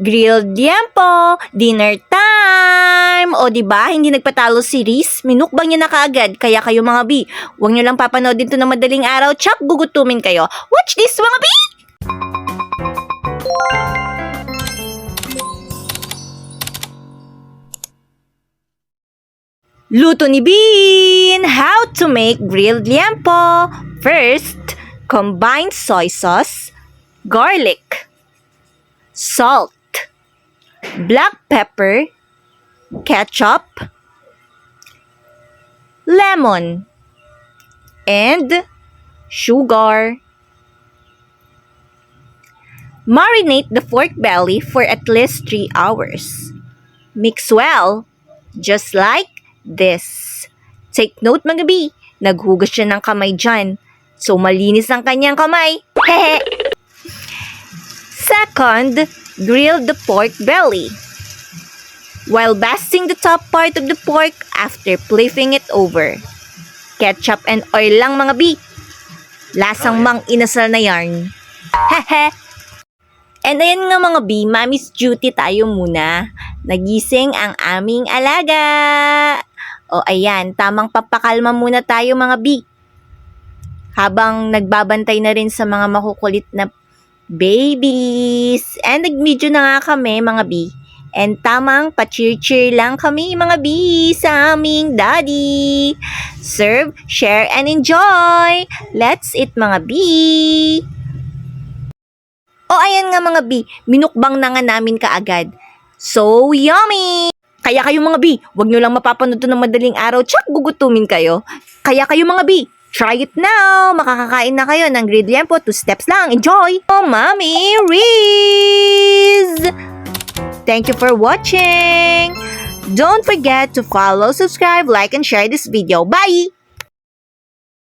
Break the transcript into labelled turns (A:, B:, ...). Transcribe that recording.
A: Grilled liempo, dinner time! O diba, hindi nagpatalo si Reese, minukbang niya na kaagad. Kaya kayo mga bi, huwag niyo lang papanoodin to ng madaling araw, tsak gugutumin kayo. Watch this mga bi! Luto ni Bean! How to make grilled liempo? First, combine soy sauce, garlic, salt, black pepper, ketchup, lemon, and sugar. Marinate the pork belly for at least 3 hours. Mix well, just like this. Take note mga bi, naghugas siya ng kamay dyan. So malinis ang kanyang kamay. Hehe! Second, grill the pork belly. While basting the top part of the pork after flipping it over. Ketchup and oil lang mga bi. Lasang mang inasal na yarn. Hehe! And ayan nga mga bi, mommy's duty tayo muna. Nagising ang aming alaga. O ayan, tamang papakalma muna tayo mga bi. Habang nagbabantay na rin sa mga makukulit na babies. And nag-medyo na nga kami mga bi. And tamang pa-cheer-cheer lang kami mga bi sa aming daddy. Serve, share, and enjoy. Let's eat mga bi. O ayan nga mga bi, minukbang na nga namin kaagad. So yummy! Kaya kayo mga bi, huwag nyo lang mapapanood to ng madaling araw, tsak gugutumin kayo. Kaya kayo mga bi, try it now! Makakakain na kayo ng grilled liempo, 2 steps lang. Enjoy! Oh, Mommy Riz! Thank you for watching! Don't forget to follow, subscribe, like, and share this video. Bye!